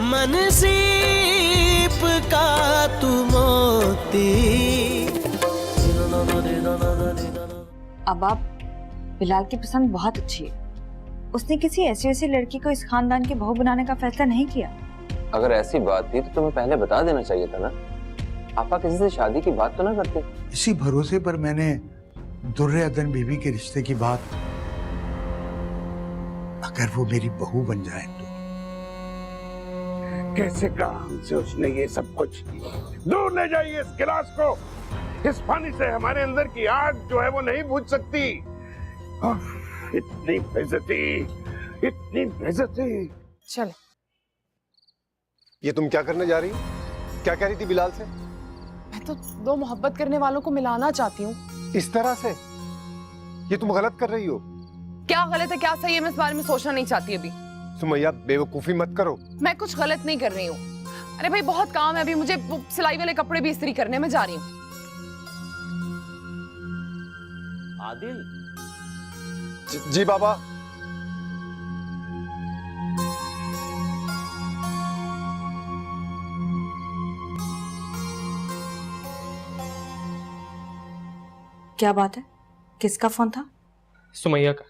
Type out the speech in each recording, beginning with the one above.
मनसीब का तू मोती। अब आप, बिलाल की पसंद बहुत अच्छी है। उसने किसी ऐसी वैसी लड़की को इस खानदान की बहू बनाने का फैसला नहीं किया। अगर ऐसी बात थी तो तुम्हें पहले बता देना चाहिए था ना। आपा किसी से शादी की बात तो ना करते। इसी भरोसे पर मैंने दुर्रे अदन बीवी के रिश्ते की बात, अगर वो मेरी बहू बन जाए तो। कैसे कहा हमसे उसने ये सब कुछ? दूर ले जाइए इस गिलास को। इस पानी से हमारे अंदर की आग जो है वो नहीं बुझ सकती। इतनी बेइज्जती, इतनी बेइज्जती। चल। ये तुम क्या करने जा रही हो? क्या कह रही थी बिलाल से? मैं तो दो मोहब्बत करने वालों को मिलाना चाहती हूँ। इस तरह से? ये तुम गलत कर रही हो। क्या गलत है क्या सही है मैं इस बारे में सोचना नहीं चाहती अभी। सुमैया बेवकूफी मत करो। मैं कुछ गलत नहीं कर रही हूँ। अरे भाई बहुत काम है अभी मुझे, सिलाई वाले कपड़े भी इस्त्री करने में जा रही हूँ। आदिल। जी बाबा। क्या बात है? किसका फोन था? सुमैया का।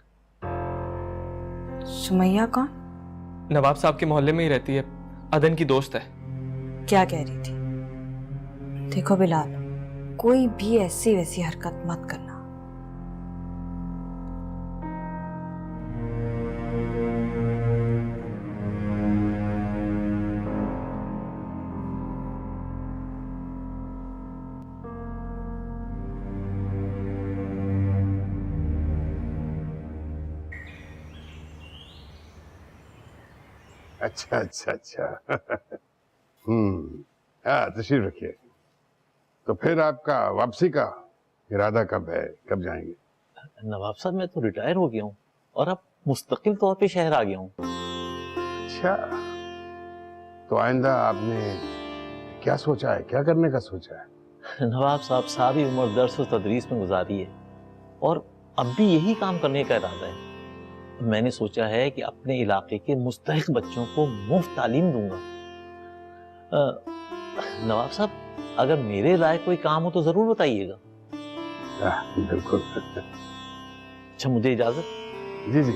सुमैया कौन? नवाब साहब के मोहल्ले में ही रहती है, अदन की दोस्त है। क्या कह रही थी? देखो बिलाल, कोई भी ऐसी वैसी हरकत मत करना। अच्छा अच्छा अच्छा। हाँ तशरीफ रखिए। तो फिर आपका वापसी का इरादा कब है, कब जाएंगे? नवाब साहब मैं तो रिटायर हो गया हूँ और अब मुस्तकिल तौर पे शहर आ गया हूँ। अच्छा, तो आइंदा आपने क्या सोचा है, क्या करने का सोचा है? नवाब साहब सारी उम्र दर्स और तदरीस में गुजारी है और अब भी यही काम करने का इरादा है। मैंने सोचा है कि अपने इलाके के मुस्तहिक बच्चों को मुफ्त तालीम दूंगा। नवाब साहब अगर मेरे लायक कोई काम हो तो जरूर बताइएगा। बिल्कुल। अच्छा मुझे इजाजत? जी जी।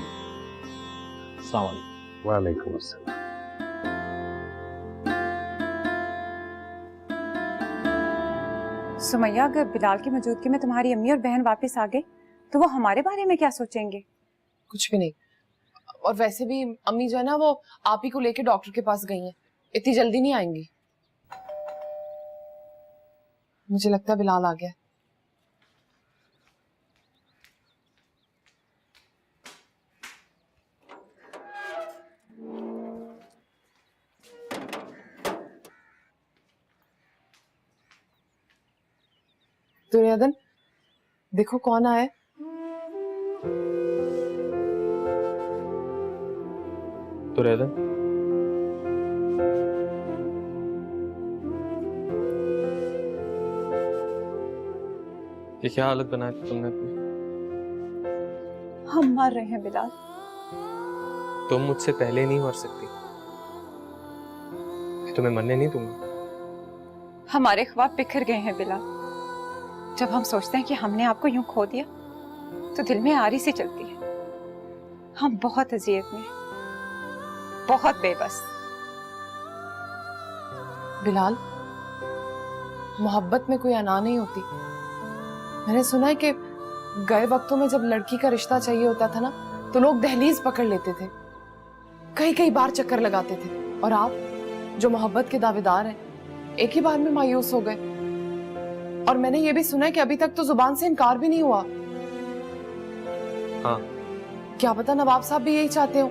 अस्सलाम वालेकुम। वालेकुम अस्सलाम। सुमैया, अगर बिलाल की मौजूदगी में तुम्हारी अम्मी और बहन वापस आ गए तो वो हमारे बारे में क्या सोचेंगे? कुछ भी नहीं। और वैसे भी अम्मी जो है ना वो आप ही को लेके डॉक्टर के पास गई हैं, इतनी जल्दी नहीं आएंगी। मुझे लगता है बिलाल आ गया। दुर्योधन देखो कौन आया है। दुर्योधन, ये क्या हालत बनाई थी तुमने अपनी? हम मर रहे हैं बिलाल। तुम मुझसे पहले नहीं मर सकती, मैं तुम्हें मरने नहीं दूंगा। हमारे ख्वाब बिखर गए हैं बिलाल। जब हम सोचते हैं कि हमने आपको यूं खो दिया तो दिल में आरी सी चलती है। हम बहुत अज़ियत में, बहुत बेबस। बिलाल, मोहब्बत में कोई अना नहीं होती। मैंने सुना है कि गए वक्तों में जब लड़की का रिश्ता चाहिए होता था ना तो लोग दहलीज पकड़ लेते थे, कई कई बार चक्कर लगाते थे। और आप जो मोहब्बत के दावेदार हैं एक ही बार में मायूस हो गए। और मैंने ये भी सुना है कि अभी तक तो जुबान से इनकार भी नहीं हुआ। हाँ। क्या पता नवाब साहब भी यही चाहते हो,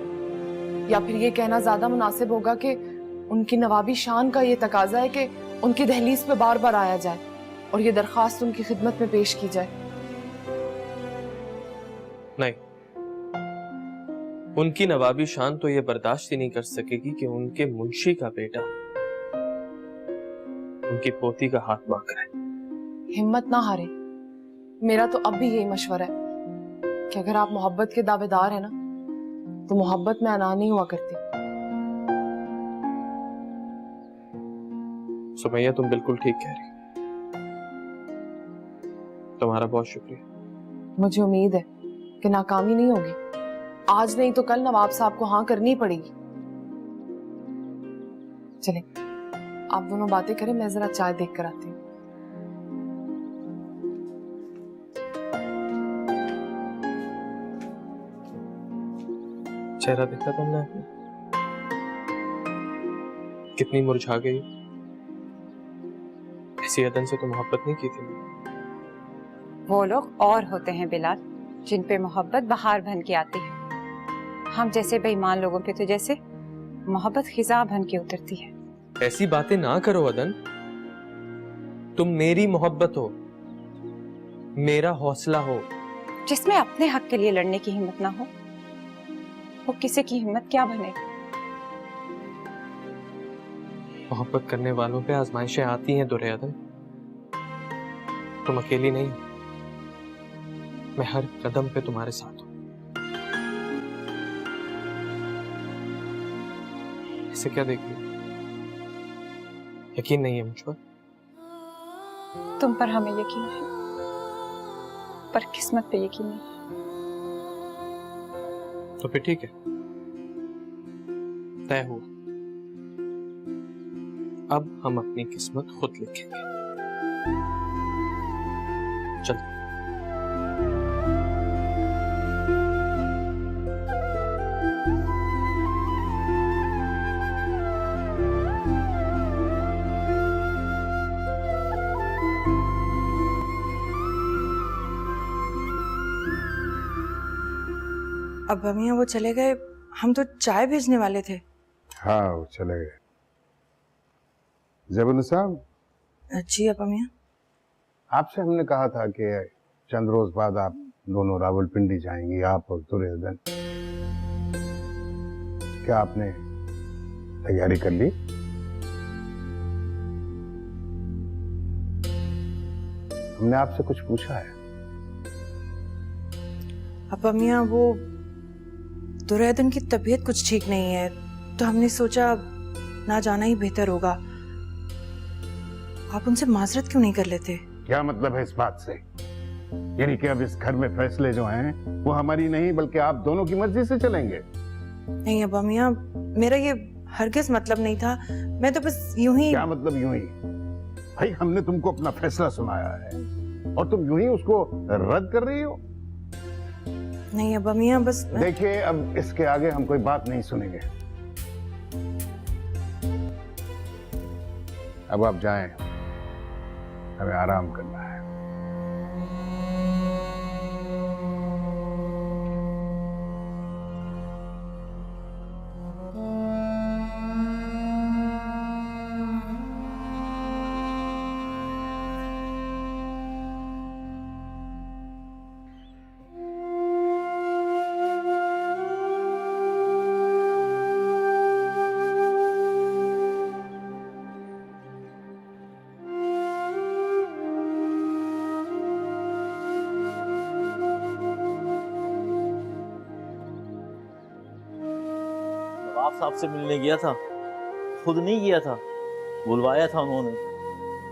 या फिर ये कहना ज्यादा मुनासिब होगा कि उनकी नवाबी शान का ये तकाजा है कि उनकी दहलीज पे बार बार आया जाए और ये दरखास्त उनकी खिदमत में पेश की जाए। नहीं, उनकी नवाबी शान तो ये बर्दाश्त ही नहीं कर सकेगी कि उनके मुंशी का बेटा उनकी पोती का हाथ मांग रहा है। हिम्मत ना हारे। मेरा तो अब भी यही मशवरा है कि अगर आप मोहब्बत के दावेदार हैं ना तो मोहब्बत में अना नहीं हुआ करती। सुमैया तुम बिल्कुल ठीक कह रही, तुम्हारा बहुत शुक्रिया। मुझे उम्मीद है कि नाकामी नहीं होगी। आज नहीं तो कल नवाब साहब को हाँ करनी ही पड़ेगी। चले आप दोनों बातें करें, मैं जरा चाय देख कर आती हूँ। चेहरा देखा तुमने अपना? कितनी मुरझा गई। ऐसी अदन से तो मोहब्बत नहीं की थी। वो लोग और होते हैं बिलाल जिन पे मोहब्बत बहार बन के आती है। हम जैसे बेईमान लोगों पे तो जैसे मोहब्बत खिजा बन के उतरती है। ऐसी बातें ना करो अदन, तुम मेरी मोहब्बत हो, मेरा हौसला हो। जिसमें अपने हक के लिए लड़ने की हिम्मत ना हो वो किसी की हिम्मत क्या बने। मोहब्बत करने वालों पे आजमाइशें आती हैं दुर्रे अदन, तुम अकेली नहीं, मैं हर कदम पे तुम्हारे साथ हूं। इसे क्या देख रही हो? यकीन नहीं है मुझ पर? तुम पर हमें यकीन है पर किस्मत पे यकीन नहीं। तो फिर ठीक है, तय हुआ। अब हम अपनी किस्मत खुद लिखेंगे। चल। अब अमिया वो चले गए, हम तो चाय भेजने वाले थे। हाँ वो चले गए। ज़ैबुल साहब जी अब अमिया, आपसे हमने कहा था कि चंद रोज बाद आप दोनों रावलपिंडी जाएंगी, आप और दुर्योधन। क्या आपने तैयारी कर ली? हमने आपसे कुछ पूछा है। अब अमिया वो दुर्योधन की तबीयत कुछ ठीक नहीं है, तो हमने सोचा ना जाना ही बेहतर होगा। आप उनसे माजरत क्यों नहीं कर लेते? क्या मतलब है इस बात से? यानी कि अब इस घर में फैसले जो हैं वो हमारी नहीं बल्कि आप दोनों की मर्जी से चलेंगे? नहीं अब अमिया, मेरा ये हरगिज मतलब नहीं था। मैं तो बस यूं ही। क्या मतलब यूं ही? भाई हमने तुमको अपना फैसला सुनाया है और तुम यूं ही उसको रद्द कर रही हो। नहीं अब अमिया बस देखिए, अब इसके आगे हम कोई बात नहीं सुनेंगे। अब आप जाएं, हमें आराम करना है। नवाब साहब से मिलने गया था, खुद नहीं गया था, बुलवाया था उन्होंने।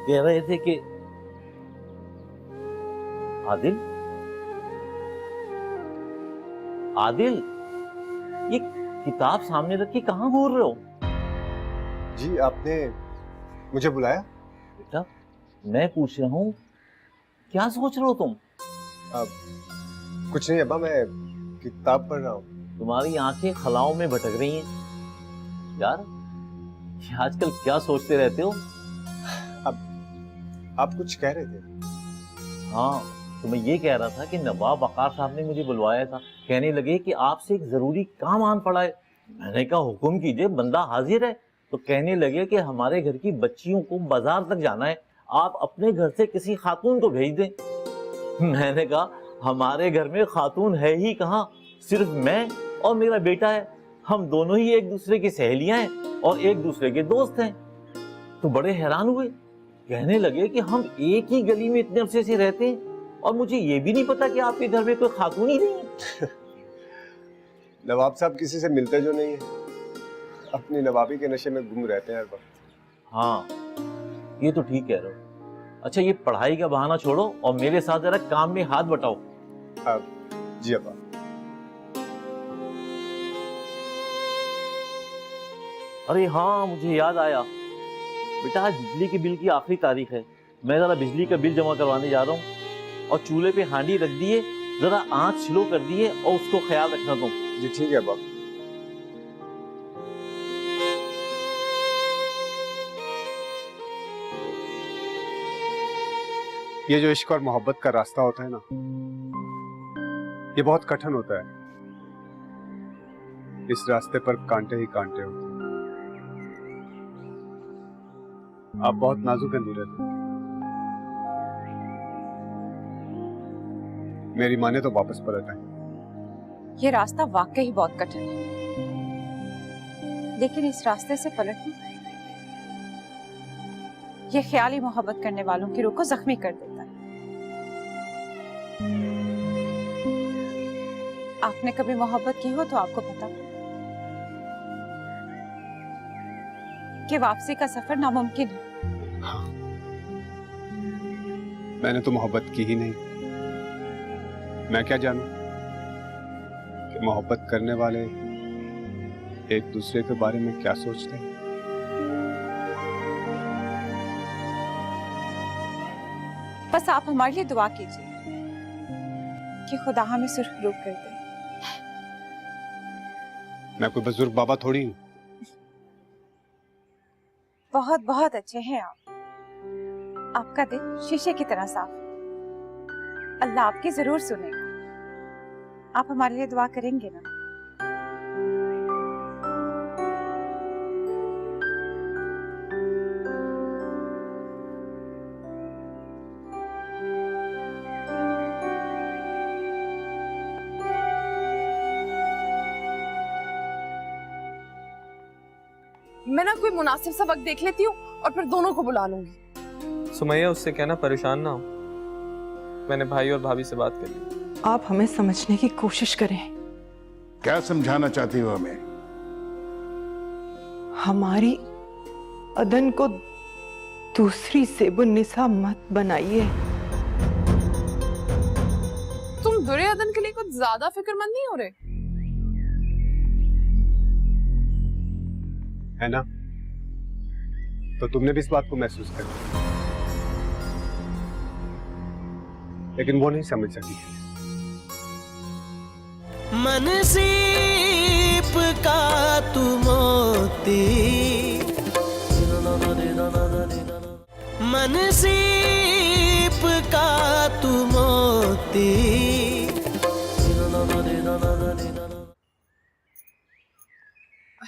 कह रहे थे कि आदिल, आदिल ये किताब सामने रख के कहाँ घूर रहे हो? जी आपने मुझे बुलाया? बेटा मैं पूछ रहा हूँ क्या सोच रहे हो तुम? कुछ नहीं अब्बा, मैं किताब पढ़ रहा हूँ। तुम्हारी आंखें खलाओं में भटक रही हैं यार, ये आजकल क्या सोचते रहते हो? आप कुछ कह रहे थे? हाँ तो मैं ये कह रहा था कि नवाब वकार साहब ने मुझे बुलवाया था, कहने लगे कि आपसे एक जरूरी काम आन पड़ा है। मैंने कहा हुक्म कीजिए, बंदा हाजिर है। तो कहने लगे कि हमारे घर की बच्चियों को बाजार तक जाना है, आप अपने घर से किसी खातून को भेज दें। मैंने कहा हमारे घर में खातून है ही कहाँ, सिर्फ मैं और मेरा बेटा है। हम दोनों ही एक दूसरे की सहेलियां हैं और एक दूसरे के दोस्त हैं। तो बड़े हैरान हुए, कहने लगे कि हम एक ही गली में इतने अरसे से रहते हैं और मुझे ये भी नहीं पता कि आपके घर में कोई खातून ही नहीं है। नवाब साहब किसी से मिलते जो नहीं है, अपनी नवाबी के नशे में गुम रहते हैं हर वक्त। हाँ ये तो ठीक कह रहे हो। अच्छा, ये पढ़ाई का बहाना छोड़ो और मेरे साथ जरा काम में हाथ बटाओ। जी अब्बा। अरे हाँ, मुझे याद आया बेटा, आज बिजली के बिल की आखिरी तारीख है। मैं जरा बिजली का बिल जमा करवाने जा रहा हूँ। और चूल्हे पे हांडी रख दिए, जरा आंच स्लो कर दिए और उसको ख्याल रखना तुम। जी ठीक है अब्बा। ये जो इश्क और मोहब्बत का रास्ता होता है ना, ये बहुत कठिन होता है। इस रास्ते पर कांटे ही कांटे होते हैं। आप बहुत नाजुक हैं दूर। मेरी माने तो वापस पलट आए। ये रास्ता वाकई बहुत कठिन है, लेकिन इस रास्ते से पलटना ये ख्याली मोहब्बत करने वालों की रूह को जख्मी कर देता है। आपने कभी मोहब्बत की हो तो आपको पता कि वापसी का सफर नामुमकिन है। मैंने तो मोहब्बत की ही नहीं। मैं क्या जानूं कि मोहब्बत करने वाले एक दूसरे के बारे में क्या सोचते हैं। बस आप हमारे लिए दुआ कीजिए कि खुदा हमें सुरखरूब कर दे। मैं कोई बुजुर्ग बाबा थोड़ी हूँ। बहुत बहुत अच्छे हैं आप। आपका दिल शीशे की तरह साफ है। अल्लाह आपकी जरूर सुनेगा। आप हमारे लिए दुआ करेंगे ना? मैं ना कोई मुनासिब सा वक्त देख लेती हूँ और फिर दोनों को बुला लूंगी। सुमैया, उससे कहना परेशान ना हो। मैंने भाई और भाभी से बात कर ली। आप हमें समझने की कोशिश करें। क्या समझाना चाहती हो हमें? हमारी अदन को दूसरी ज़ेबुन्निसा मत बनाइए। तुम दुर्योधन के लिए कुछ ज्यादा फिक्रमंद नहीं हो रहे? है ना? तो तुमने भी इस बात को महसूस कर लिया, लेकिन वो नहीं समझ सकी। मनसीब का तू मोती, मनसीब का तू मोती।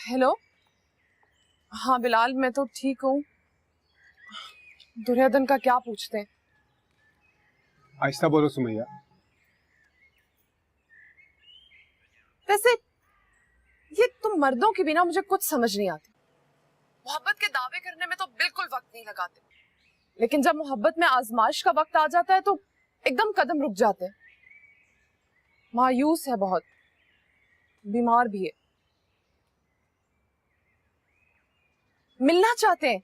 हेलो, हाँ बिलाल, मैं तो ठीक हूँ। दुर्योधन का क्या पूछते हैं? आहिस्ता बोलो सुमैया। वैसे ये तुम मर्दों की बिना मुझे कुछ समझ नहीं आती। मोहब्बत के दावे करने में तो बिल्कुल वक्त नहीं लगाते, लेकिन जब मोहब्बत में आजमाइश का वक्त आ जाता है तो एकदम कदम रुक जाते हैं। मायूस है बहुत, बीमार भी है, मिलना चाहते हैं।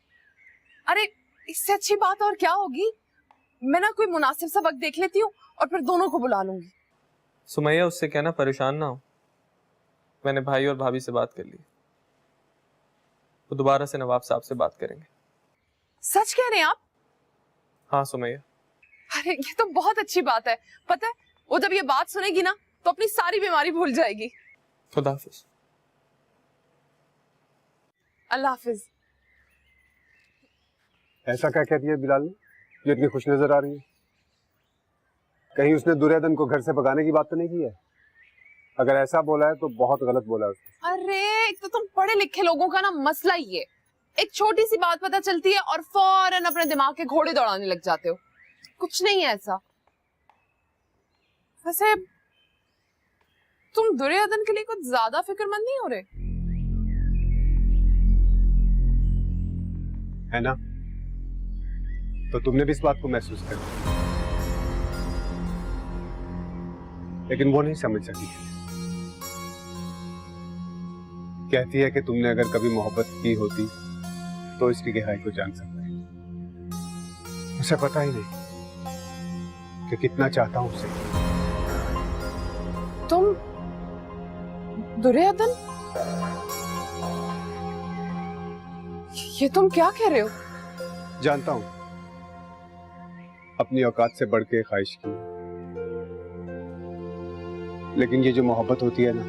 अरे इससे अच्छी बात और क्या होगी। मैं ना कोई मुनासिब सा वक्त देख लेती हूँ और फिर दोनों को बुला लूंगी। सुमैया, उससे कहना परेशान ना हो। मैंने भाई और भाभी से बात कर ली। वो दोबारा से नवाब साहब से बात करेंगे। सच कह रहे हैं आप? हाँ सुमैया। अरे ये तो बहुत अच्छी बात है। पता है, वो जब ये बात सुनेगी ना तो अपनी सारी बीमारी भूल जाएगी। खुदा हाफिज। अल्लाह हाफिज। ऐसा क्या कहती है बिलाल ने जो इतनी खुश नजर आ रही है? कहीं उसने दुर्योधन को घर से भगाने की बात तो नहीं की है? अगर ऐसा बोला है तो बहुत गलत बोला है उसने। अरे एक तो तुम पढ़े लिखे लोगों का ना मसला ही है, एक छोटी सी बात पता चलती है और फौरन अपने दिमाग के घोड़े दौड़ाने लग जाते हो। कुछ नहीं है ऐसा। वैसे तुम दुर्योधन के लिए कुछ ज्यादा फिक्रमंद नहीं हो रहे? है ना? तो तुमने भी इस बात को महसूस कर लिया, लेकिन वो नहीं समझ सकी। कहती है कि तुमने अगर कभी मोहब्बत की होती तो इसकी गहराई को जान सकते। उसे पता ही नहीं कि कितना चाहता हूं उसे। तुम दुर्योधन, ये तुम क्या कह रहे हो? जानता हूं अपनी औकात से बढ़ के ख्वाहिश की, लेकिन ये जो मोहब्बत होती है ना,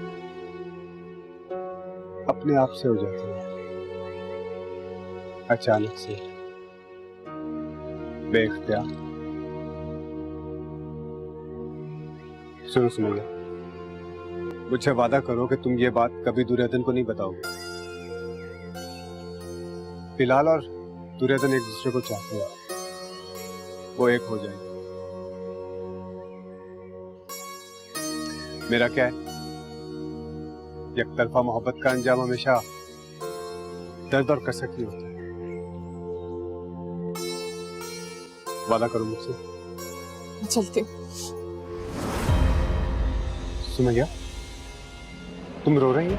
अपने आप से हो जाती है, अचानक से, बेख्तियार। सुनो सुमैया, मुझे वादा करो कि तुम ये बात कभी दुर्योधन को नहीं बताओगे। बिलाल और दुर्योधन एक दूसरे को चाहते हैं, वो एक हो जाएंगे। मेरा क्या है, एक तरफा मोहब्बत का अंजाम हमेशा दर्द और कसक ही होता है। वादा करो मुझसे। मैं चलती हूँ। सुमैया, तुम रो रही हो?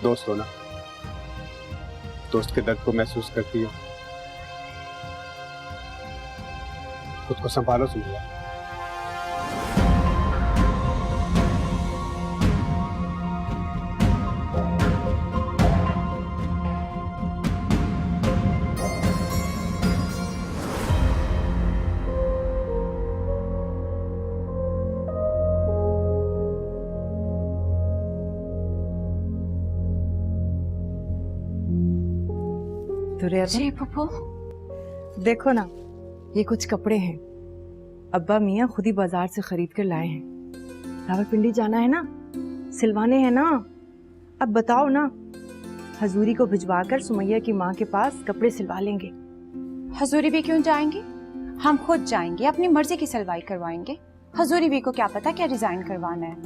दोस्त हो ना, दोस्त के दर्द को महसूस करती हो। खुद को संभालो सुमैया। जी पप्पू, देखो ना, ये कुछ कपड़े हैं, अब्बा मियाँ खुद ही बाजार से खरीद कर लाए हैं। रावलपिंडी जाना है ना, सिलवाने हैं ना। अब बताओ ना, हजूरी को भिजवाकर सुमैया की माँ के पास कपड़े सिलवा लेंगे। हजूरी भी क्यों जाएंगे? हम खुद जाएंगे, अपनी मर्जी की सिलवाई करवाएंगे। हजूरी भी को क्या पता क्या डिजाइन करवाना है।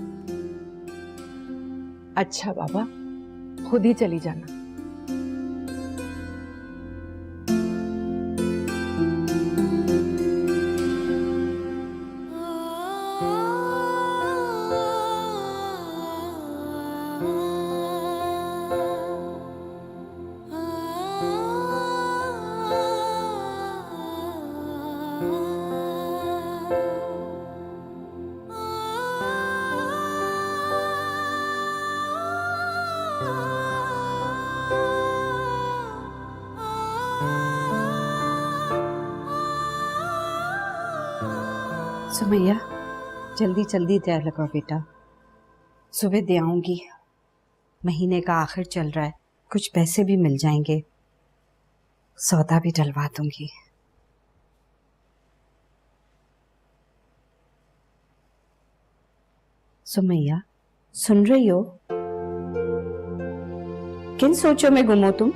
अच्छा बाबा, खुद ही चली जाना। सुमैया, जल्दी जल्दी तैयार लगाओ बेटा, सुबह दे आऊंगी। महीने का आखिर चल रहा है, कुछ पैसे भी मिल जाएंगे, सौदा भी डलवा दूंगी। सुमैया, सुन रही हो? किन सोचों में गुम हो तुम?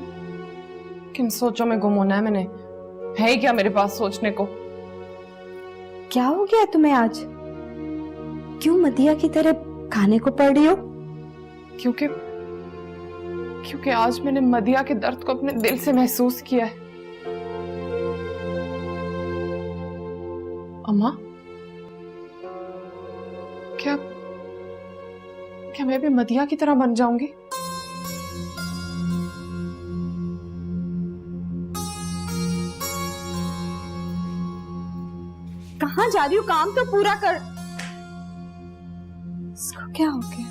किन सोचों में गुम होना है मैंने? है ही क्या मेरे पास सोचने को? क्या हो गया तुम्हें आज? क्यों मदिया की तरह खाने को पड़ रही हो? क्योंकि आज मैंने मदिया के दर्द को अपने दिल से महसूस किया है। अम्मा, क्या मैं भी मदिया की तरह बन जाऊंगी? कहाँ जा रही हो? काम तो पूरा कर। इसको क्या हो गया?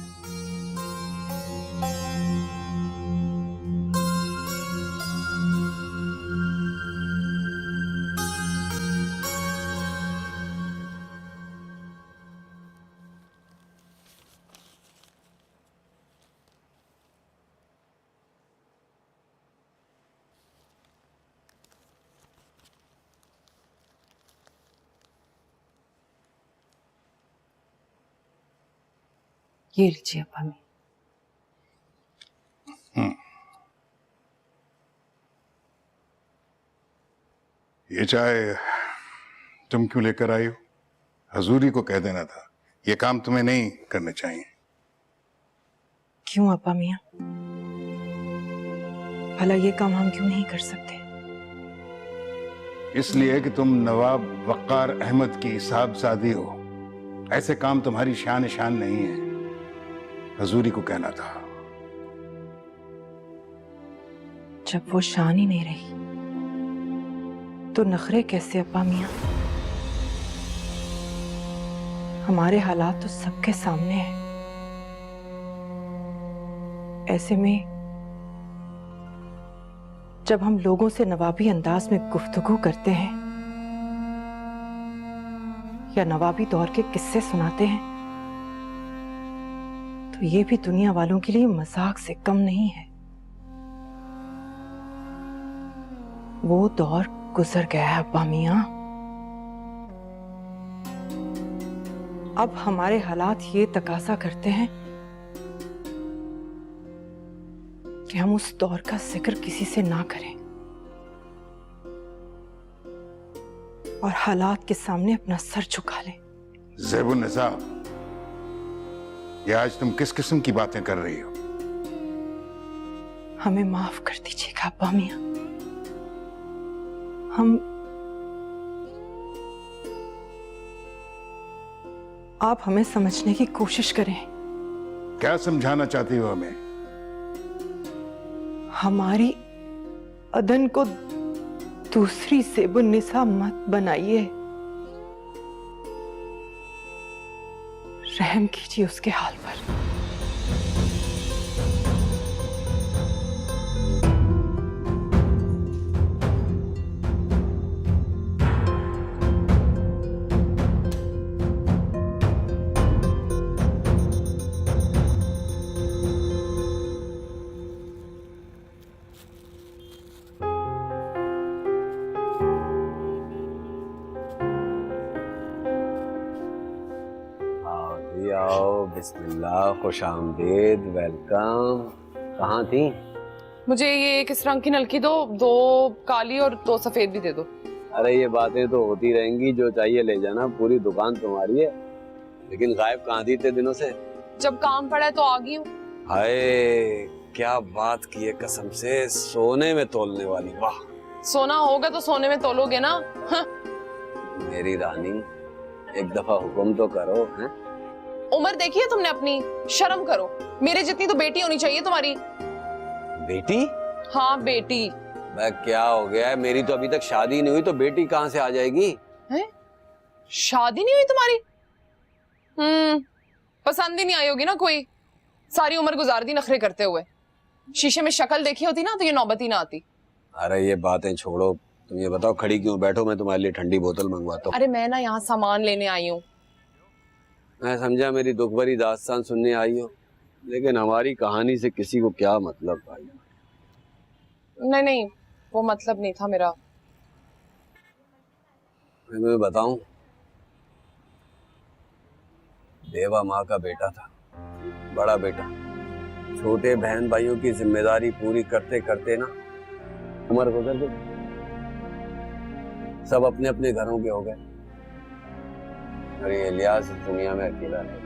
ये लीजिए अब्बा मी। ये चाय तुम क्यों लेकर आई हो? हजूरी को कह देना था, ये काम तुम्हें नहीं करने चाहिए। क्यों अब्बा मियाँ? भला ये काम हम क्यों नहीं कर सकते? इसलिए कि तुम नवाब वक़ार अहमद की साहबजादी हो। ऐसे काम तुम्हारी शान नहीं है। हजूरी को कहना था। जब वो शान ही नहीं रही तो नखरे कैसे अब्बा मियाँ? हमारे हालात तो सबके सामने हैं। ऐसे में जब हम लोगों से नवाबी अंदाज में गुफ्तगू करते हैं या नवाबी दौर के किस्से सुनाते हैं तो ये भी दुनिया वालों के लिए मजाक से कम नहीं है। वो दौर गुजर गया है अब्बा मियाँ। अब हमारे हालात ये तकाजा करते हैं कि हम उस दौर का जिक्र किसी से ना करें और हालात के सामने अपना सर झुका लें। ज़ैबुन्निसा, ये आज तुम किस किस्म की बातें कर रही हो? हमें माफ कर दीजिएगा अब्बा मियाँ। आप हमें समझने की कोशिश करें। क्या समझाना चाहती हो हमें? हमारी अदन को दूसरी ज़ैबुन्निसा मत बनाइए। रहम कीजिए उसके हाल पर। आओ, बिस्मिल्लाह, खुश आमदीद, वेलकम। कहाँ थी? मुझे ये किस रंग की नलकी दो, 2 काली और 2 सफेद भी दे दो। अरे ये बातें तो होती रहेंगी, जो चाहिए ले जाना, पूरी दुकान तुम्हारी है। लेकिन गायब कहाँ थी इतने दिनों से? जब काम पड़ा है तो आ गई हूँ। हाय, क्या बात की है कसम से, सोने में तोलने वाली, वाह। सोना होगा तो सोने में तोलोगे ना। मेरी रानी, एक दफा हुक्म तो करो। हैं? उम्र देखी है तुमने अपनी? शर्म करो। मेरे जितनी तो बेटी होनी चाहिए तुम्हारी। बेटी? हाँ बेटी। मैं क्या हो गया है, मेरी तो अभी तक शादी नहीं हुई, तो बेटी कहाँ से आ जाएगी? हैं? शादी नहीं हुई तुम्हारी? पसंद ही नहीं आई होगी ना कोई। सारी उम्र गुजार दी नखरे करते हुए। शीशे में शक्ल देखी होती ना तो ये नौबत ही ना आती। अरे ये बातें छोड़ो, तुम ये बताओ खड़ी क्यों बैठो, मैं तुम्हारे लिए ठंडी बोतल मंगवाता हूँ। अरे मैं ना यहाँ सामान लेने आई हूँ। मैं समझा मेरी दुख भरी दास्तान सुनने आई हो, लेकिन हमारी कहानी से किसी को क्या मतलब भाई? नहीं नहीं, वो मतलब नहीं था मेरा। मैं तुम्हें बताऊं, देवा माँ का बेटा था, बड़ा बेटा। छोटे बहन भाइयों की जिम्मेदारी पूरी करते करते ना उम्र गुजर गई, सब अपने अपने घरों के हो गए। अरे इलियास इस दुनिया में अकेला है,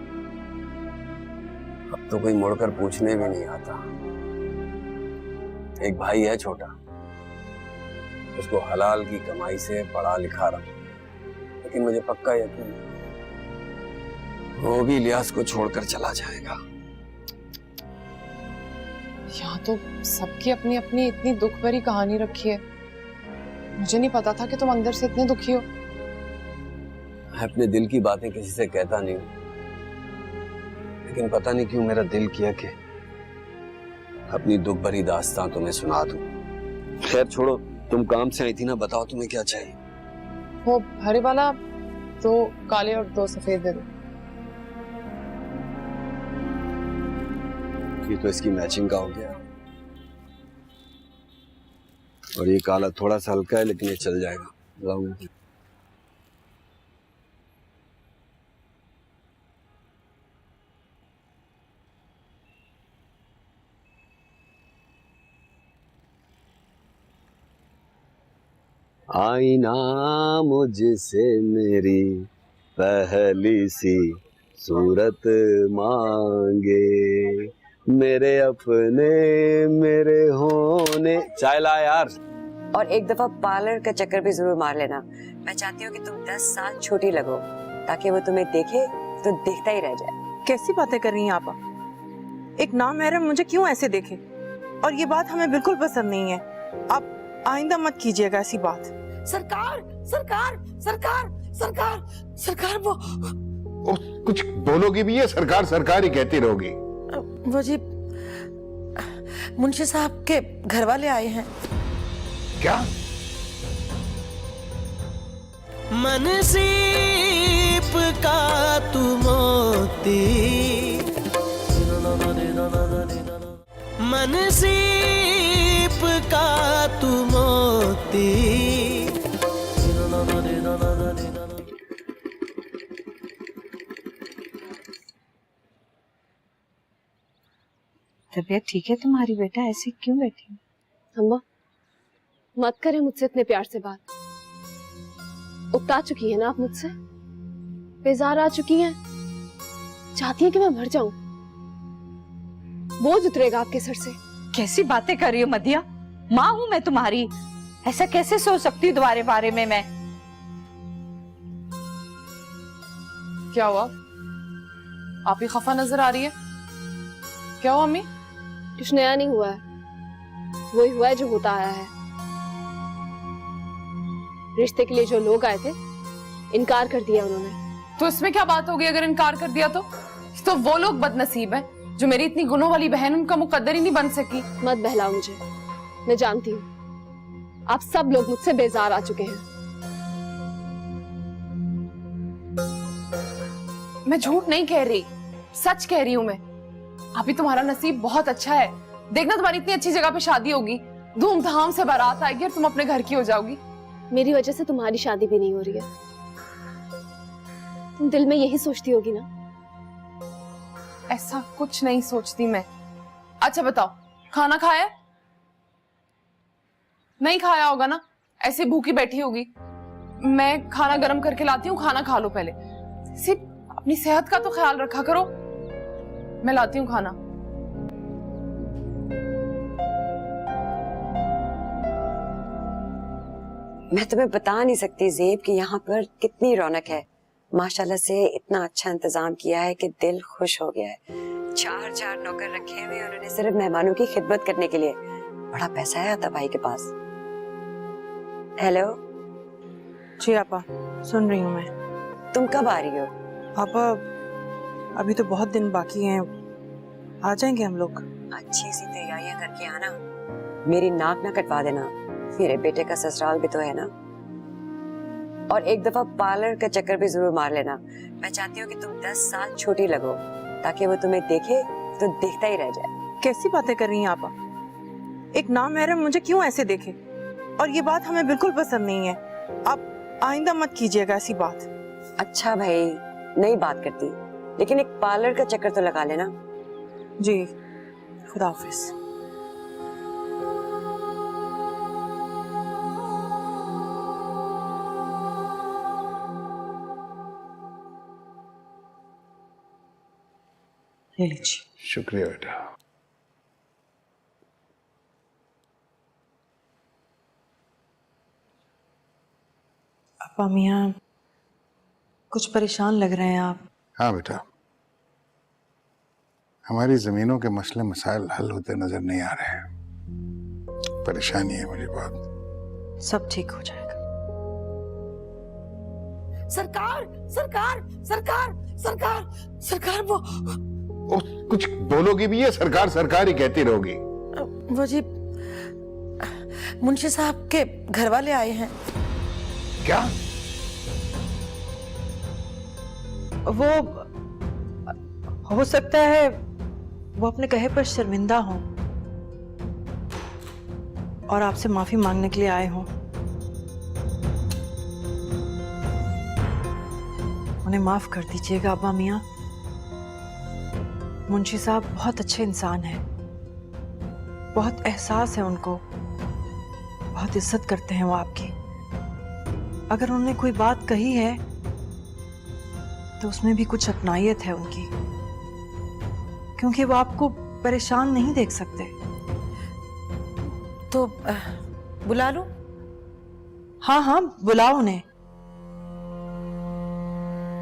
अब तो कोई मुड़कर पूछने भी नहीं आता। एक भाई है छोटा, उसको हलाल की कमाई से पढ़ा लिखा रहा, लेकिन मुझे पक्का यकीन है वो भी इलियास को छोड़कर चला जाएगा। यहाँ तो सबकी अपनी अपनी इतनी दुख भरी कहानी रखी है। मुझे नहीं पता था कि तुम अंदर से इतने दुखी हो। मैं अपने दिल की बातें किसी से कहता नहीं हूँ, लेकिन पता नहीं क्यों मेरा दिल किया कि अपनी दुख भरी दास्तां तुम्हें सुना दूं। खैर छोड़ो, तुम काम से आई थी ना, बताओ तुम्हें क्या चाहिए? वो हरे वाला 2 काले और 2 सफेद दे दो। ये तो इसकी मैचिंग का हो गया, और ये काला थोड़ा सा हल्का है, लेकिन ये चल जाएगा। आईना मुझसे मेरी पहली सी सूरत मांगे, मेरे अपने मेरे होने। चाय ला यार। और एक दफा पार्लर का चक्कर भी जरूर मार लेना। मैं चाहती हूँ कि तुम 10 साल छोटी लगो, ताकि वो तुम्हें देखे तो देखता ही रह जाए। कैसी बातें कर रही हैं आप? एक नामहरम मुझे क्यों ऐसे देखे? और ये बात हमें बिल्कुल पसंद नहीं है। आप आइंदा मत कीजिएगा ऐसी बात। सरकार सरकार सरकार सरकार सरकार वो कुछ बोलोगी भी है, सरकार सरकार ही कहती रहोगी। वो जी मुंशी साहब के घर वाले आए हैं। क्या? मनसीब का तू मोती, मनसीब का तू मोती। तबीयत ठीक है तुम्हारी बेटा? ऐसे क्यों बैठी? अम्मा मत करें मुझसे इतने प्यार से बात। उकता चुकी है ना आप मुझसे, बेजार आ चुकी हैं, चाहती हैं कि मैं मर जाऊं, बोझ उतरेगा आपके सर से। कैसी बातें कर रही हो मदिया? माँ हूं मैं तुम्हारी, ऐसा कैसे सोच सकती हूँ तुम्हारे बारे में मैं? क्या हुआ? आप ही खफा नजर आ रही है। क्या हुआ अम्मी? कुछ नया नहीं हुआ है, वही हुआ है जो होता आया है। रिश्ते के लिए जो लोग आए थे इनकार कर दिया उन्होंने। तो इसमें क्या बात होगी अगर इनकार कर दिया तो वो लोग बदनसीब हैं जो मेरी इतनी गुणों वाली बहन उनका मुकद्दर ही नहीं बन सकी। मत बहलाओ मुझे, मैं जानती हूँ आप सब लोग मुझसे बेजार आ चुके हैं। मैं झूठ नहीं कह रही, सच कह रही हूँ मैं। अभी तुम्हारा नसीब बहुत अच्छा है, देखना तुम्हारी इतनी अच्छी जगह पे शादी होगी, धूमधाम से बारात आएगी और तुम अपने घर की हो जाओगी। मेरी वजह से तुम्हारी शादी भी नहीं हो रही है, तुम दिल में यही सोचती होगी ना? ऐसा कुछ नहीं सोचती मैं। अच्छा बताओ, खाना खाया? नहीं खाया होगा ना, ऐसे भूखी बैठी होगी। मैं खाना गर्म करके लाती हूँ, खाना खा लो पहले। सिर्फ अपनी सेहत का तो ख्याल रखा करो। मैं लाती हूँ खाना। मैं तुम्हें बता नहीं सकती ज़ेब कि यहाँ पर कितनी रौनक है। माशाल्लाह से इतना अच्छा इंतजाम किया है कि दिल खुश हो गया है। 4 नौकर रखे हुए उन्होंने सिर्फ मेहमानों की खिदमत करने के लिए। बड़ा पैसा है आता भाई के पास। हेलो जी आपा, सुन रही हूँ मैं। तुम कब आ रही हो? आपा अभी तो बहुत दिन बाकी हैं, आ जाएंगे हम लोग। अच्छी सी तैयारियां करके आना, मेरी नाक ना कटवा देना, मेरे बेटे का ससुराल भी तो है ना। और एक दफा पार्लर का चक्कर भी जरूर मार लेना। मैं चाहती हूँ कि तुम 10 साल छोटी लगो, ताकि वो तुम्हें देखे तो देखता ही रह जाए। कैसी बातें कर रही हैं आपा? एक नामहरम मुझे क्यों ऐसे देखे? और ये बात हमें बिल्कुल पसंद नहीं है। आप आइंदा मत कीजिएगा ऐसी बात। अच्छा भाई, नहीं बात करती, लेकिन एक पार्लर का चक्कर तो लगा लेना। जी, खुदा हाफिज। ले लीजिए। शुक्रिया बेटा। अपा मियाँ कुछ परेशान लग रहे हैं आप। हाँ बेटा, हमारी जमीनों के मसले मसाइल हल होते नजर नहीं आ रहे हैं। परेशानी है मुझे बहुत। सब ठीक हो जाएगा। सरकार सरकार सरकार सरकार सरकार वो कुछ बोलोगी भी है, सरकार सरकार ही कहती रहोगी। वो जी मुंशी साहब के घर वाले आए हैं। क्या? वो हो सकता है वो अपने कहे पर शर्मिंदा हों और आपसे माफी मांगने के लिए आए हों। उन्हें माफ कर दीजिएगा अब्बा मियाँ। मुंशी साहब बहुत अच्छे इंसान हैं, बहुत एहसास है उनको, बहुत इज्जत करते हैं वो आपकी। अगर उन्होंने कोई बात कही है तो उसमें भी कुछ अपनायत है उनकी, क्योंकि वो आपको परेशान नहीं देख सकते। तो बुला लो। हाँ हाँ, बुलाओ उन्हें।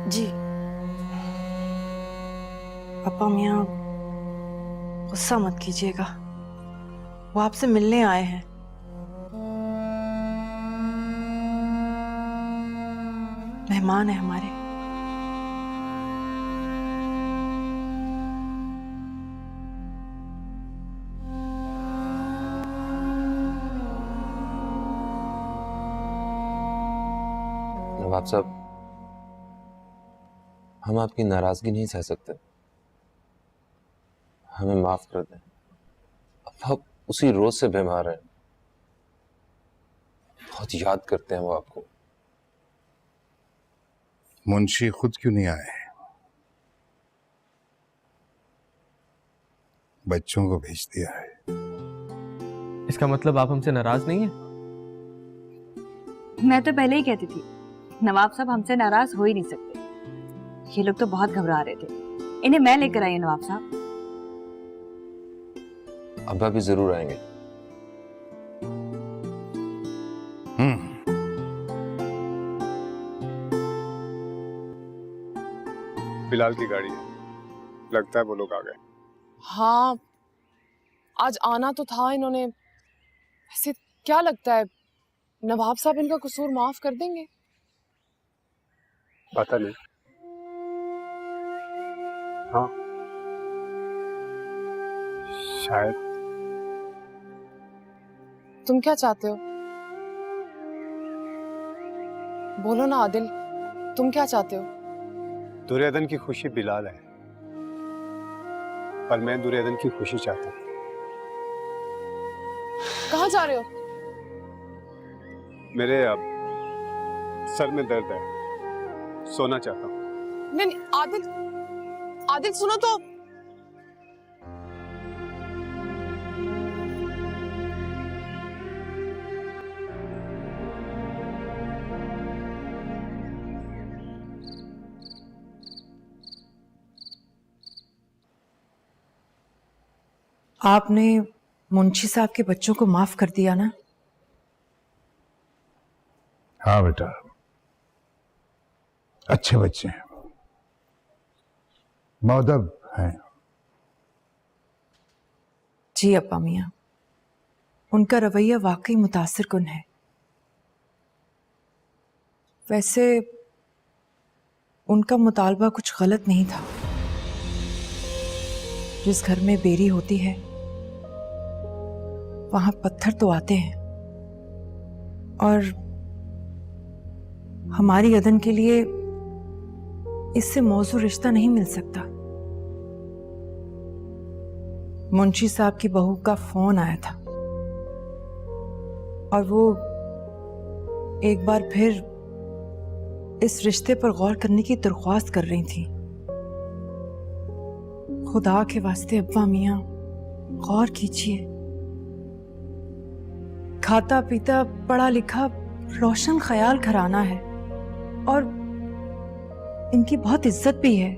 जी। पापा मियाँ गुस्सा मत कीजिएगा, वो आपसे मिलने आए हैं। मेहमान है हमारे। नवाब साहब, हम आपकी नाराजगी नहीं सह सकते, हमें माफ कर दें। अब आप उसी रोज से बीमार हैं, बहुत याद करते हैं वो आपको। मुंशी खुद क्यों नहीं आए? बच्चों को भेज दिया है। इसका मतलब आप हमसे नाराज नहीं है? मैं तो पहले ही कहती थी नवाब साहब हमसे नाराज हो ही नहीं सकते। ये लोग तो बहुत घबरा रहे थे। इन्हें मैं लेकर आई नवाब साहब। अब्बा भी जरूर आएंगे। बिलाल की गाड़ी है, लगता है वो लोग आ गए। हाँ, आज आना तो था इन्होंने। ऐसे क्या लगता है नवाब साहब इनका कसूर माफ कर देंगे? पता नहीं। हाँ, शायद। तुम क्या चाहते हो? बोलो ना आदिल, तुम क्या चाहते हो? दुर्योधन की खुशी बिलाल है, पर मैं दुर्योधन की खुशी चाहता हूँ। कहाँ जा रहे हो? मेरे अब सर में दर्द है, सोना चाहता हूँ। नहीं आदिल, आदिल सुनो तो। आपने मुंशी साहब के बच्चों को माफ कर दिया ना? हाँ बेटा, अच्छे बच्चे हैं, मौदब हैं। जी अब्बा मियाँ, उनका रवैया वाकई मुतासिर कुन है। वैसे उनका मुतालबा कुछ गलत नहीं था। जिस घर में बेरी होती है वहां पत्थर तो आते हैं, और हमारी अदन के लिए इससे मौजू रिश्ता नहीं मिल सकता। मुंशी साहब की बहू का फोन आया था और वो एक बार फिर इस रिश्ते पर गौर करने की दरख्वास्त कर रही थी। खुदा के वास्ते अब्बा मियाँ गौर कीजिए। खाता पीता पढ़ा लिखा रोशन ख्याल घराना है और इनकी बहुत इज्जत भी है।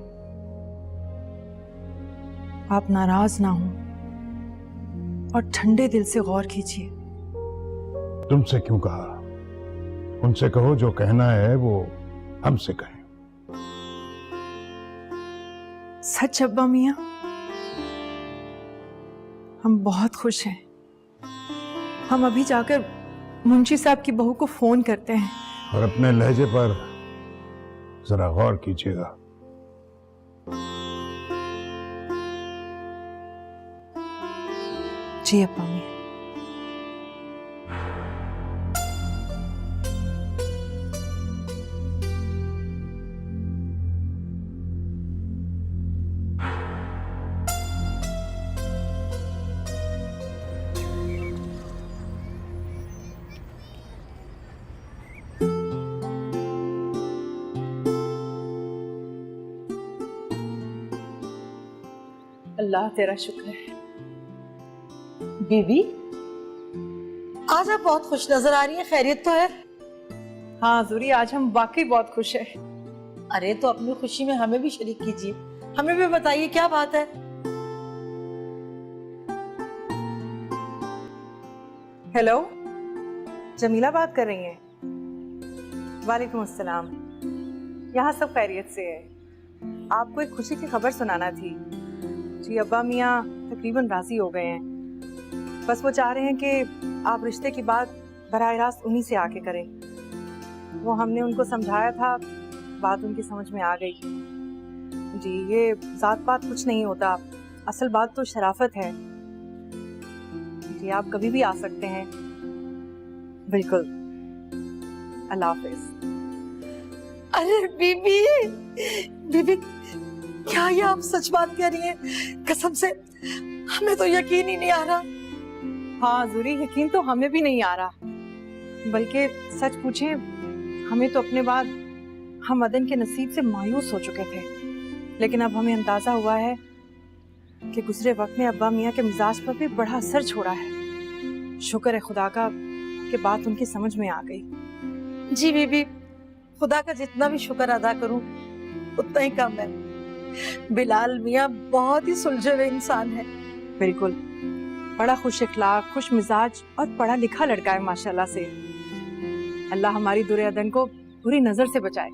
आप नाराज ना हो और ठंडे दिल से गौर कीजिए। तुमसे क्यों कहा? उनसे कहो जो कहना है वो हमसे कहें। सच अब्बा मियाँ, हम बहुत खुश हैं। हम अभी जाकर मुंशी साहब की बहू को फोन करते हैं। और अपने लहजे पर जरा गौर कीजिएगा। जी अब्बा मियाँ। अल्लाह तेरा शुक्र है। बीबी, आज आप बहुत खुश नजर आ रही हैं, खैरियत तो है? हाँ ज़ूरी, आज हम वाकई बहुत खुश हैं। अरे तो अपनी खुशी में हमें भी शरीक कीजिए, हमें भी बताइए क्या बात है। हेलो, जमीला बात कर रही हैं? वालेकुम अस्सलाम। यहाँ सब खैरियत से है। आपको एक खुशी की खबर सुनाना थी। जी अब्बा मियाँ तकरीबन राजी हो गए हैं। बस वो चाह रहे हैं कि आप रिश्ते की बात बराह रास्त उन्हीं से आके करें। वो हमने उनको समझाया था बात उनकी समझ में आ गई। जी, ये जात पात कुछ नहीं होता, असल बात तो शराफत है। जी, आप कभी भी आ सकते हैं। बिल्कुल, अल्लाह हाफिज। अरे बीबी, बीबी क्या ये आप सच बात कह रही हैं? कसम से हमें तो यकीन ही नहीं आ रहा। हाँ जूरी, यकीन तो हमें भी नहीं आ रहा, बल्कि सच पूछे हमें तो अपने बाद हम मदन के नसीब से मायूस हो चुके थे, लेकिन अब हमें अंदाजा हुआ है कि गुजरे वक्त में अब्बा मियाँ के मिजाज पर भी बड़ा असर छोड़ा है। शुक्र है खुदा का कि बात उनकी समझ में आ गई। जी बीबी, खुदा का जितना भी शुक्र अदा करूं उतना ही कम है। बिलाल मियाँ बहुत ही सुलझे हुए इंसान है। बिल्कुल, बड़ा खुश इखलाक, खुश मिजाज और पढ़ा लिखा लड़का है माशाल्लाह से। अल्लाह हमारी दुरे अदन को बुरी नजर से बचाए।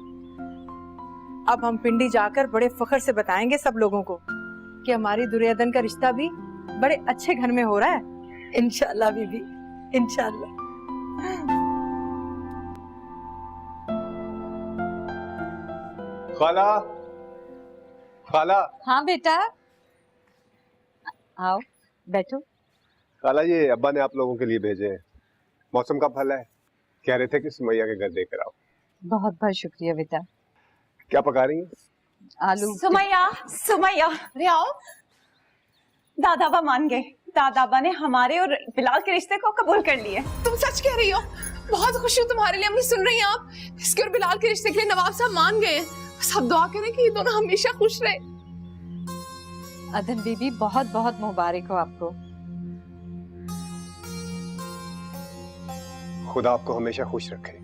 अब हम पिंडी जाकर बड़े फख्र से बताएंगे सब लोगों को कि हमारी दुरे अदन का रिश्ता भी बड़े अच्छे घर में हो रहा है। इंशाल्लाह बीबी, इंशाल्लाह। खाला, खाला। हाँ बेटा, आओ बैठो। खाला, ये अब्बा ने आप लोगों के लिए भेजे हैं। मौसम का फल है, कह रहे थे कि सुमैया के घर देकर आओ। बहुत बहुत शुक्रिया बेटा। क्या पका रही हैं? आलू। सुमैया, सुमैया, अरे आओ। दादाबा मान गए। दादाबा ने हमारे और बिलाल के रिश्ते को कबूल कर लिए। तुम सच कह रही हो? बहुत खुशी हूँ तुम्हारे लिए। अम्मी सुन रही हैं आप? इसके और बिलाल के रिश्ते के लिए नवाब साहब मान गए। सब दुआ करें कि ये दोनों हमेशा खुश रहे। अदन बीबी, बहुत बहुत मुबारक हो आपको। खुदा आपको हमेशा खुश रखे,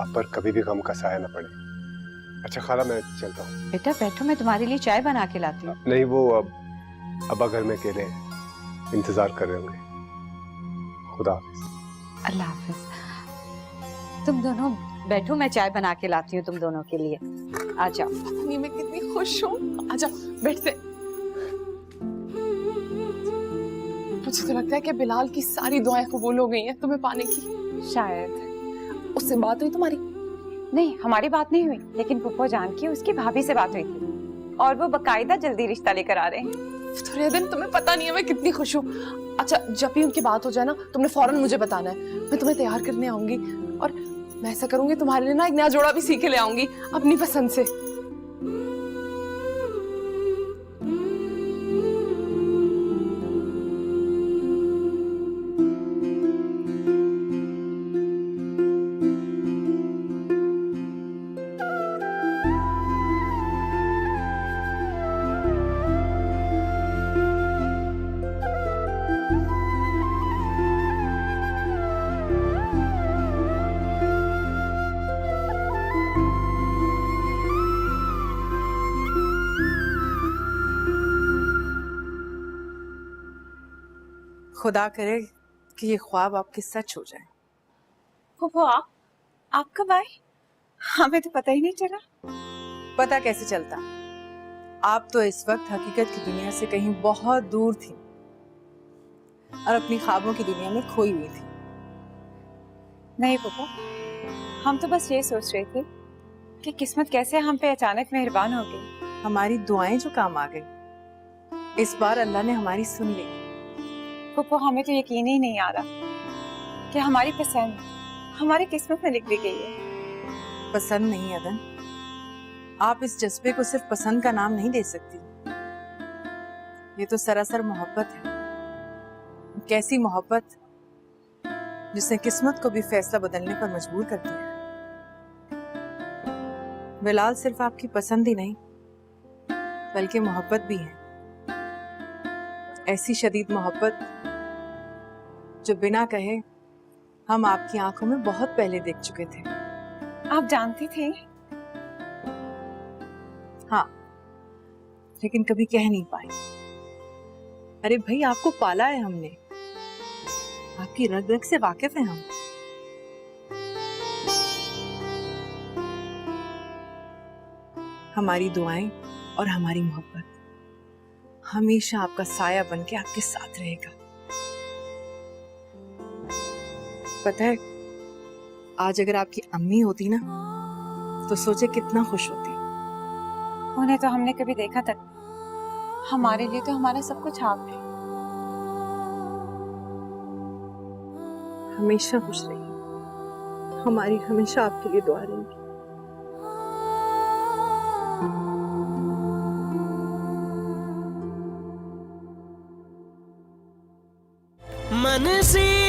आप पर कभी भी गम का साया न पड़े। अच्छा खाला, मैं चलता हूँ। बेटा बैठो, मैं तुम्हारे लिए चाय बना के लाती हूँ। नहीं, वो अब अब्बा घर में अकेले इंतजार कर रहे होंगे। खुदा हाफिज। अल्लाह हाफिज। तुम दोनों बैठो, मैं चाय बना के लाती हूँ तुम दोनों के लिए। आ जाओ। नहीं, मैं कितनी खुश हूँ। आ जाओ, बैठते। मुझे तो लगता है कि बिलाल की सारी दुआएं कबूल हो गई हैं तुम्हें पाने की। शायद। उससे बात हुई तुम्हारी? नहीं, हमारी बात नहीं हुई, लेकिन पुप्पो जान की उसकी भाभी से बात हुई थी और वो बकायदा जल्दी रिश्ता लेकर आ रहे हैं। थोड़े दिन तुम्हें पता नहीं है मैं कितनी खुश हूँ। अच्छा, जब भी उनकी बात हो जाए ना, तुमने फौरन मुझे बताना है। मैं तुम्हें तैयार करने आऊंगी और मैं ऐसा करूंगी, तुम्हारे लिए ना एक नया जोड़ा भी सीख के ले आऊंगी अपनी पसंद से। खुदा करे कि ये ख्वाब आपके सच हो जाए। पुप्पो, आप कब आए? हमें तो पता ही नहीं चला। पता कैसे चलता? आप तो इस वक्त हकीकत की दुनिया से कहीं बहुत दूर थी और अपनी ख्वाबों की दुनिया में खोई हुई थी। नहीं पुप्पो, हम तो बस ये सोच रहे थे कि किस्मत कैसे हम पे अचानक मेहरबान हो गई। हमारी दुआएं जो काम आ गई। इस बार अल्लाह ने हमारी सुन ली। पुप्पो, हमें तो यकीन ही नहीं आ रहा कि हमारी पसंद हमारी किस्मत में लिख दी गई है। पसंद नहीं अदन, आप इस जज्बे को सिर्फ पसंद का नाम नहीं दे सकती। ये तो सरासर मोहब्बत है। कैसी मोहब्बत जिसने किस्मत को भी फैसला बदलने पर मजबूर कर दिया। बिलाल सिर्फ आपकी पसंद ही नहीं बल्कि मोहब्बत भी है। ऐसी शदीद मोहब्बत जो बिना कहे हम आपकी आंखों में बहुत पहले देख चुके थे। आप जानती थी? हाँ, लेकिन कभी कह नहीं पाई। अरे भाई, आपको पाला है हमने, आपकी रग रग से वाकिफ हैं हम। हमारी दुआएं और हमारी मोहब्बत हमेशा आपका साया बनके आपके साथ रहेगा। पता है, आज अगर आपकी अम्मी होती ना तो सोचे कितना खुश होती। उन्हें तो हमने कभी देखा तक नहीं। हमारे लिए तो हमारा सब कुछ आप है। हमेशा खुश रहिए, हमारी हमेशा आपके लिए दुआ रहेगी। मन सी